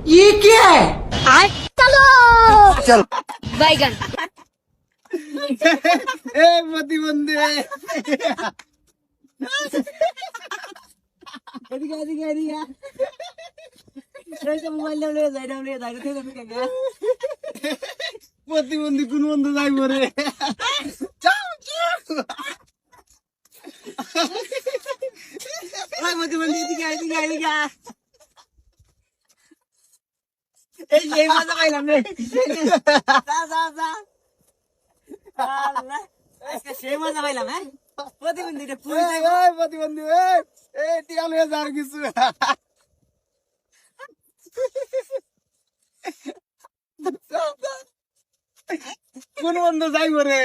ये क्या है? चलो चल बैगन এ প্রতিবন্ধী এদিকে এদিকে এদিকে মোবাইল প্রতিবন্ধী কোন বন্ধু যাইব রে প্রতিবন্ধী এদিকে এদিকে এদিকে এই যে মজা পাইলাম রে আজকে সেই মজা পাইলাম হ্যাঁ প্রতিবন্ধীটা প্রতিবন্ধী টিয়া লয়ে যার কিছু কোন বন্ধু যাইব রে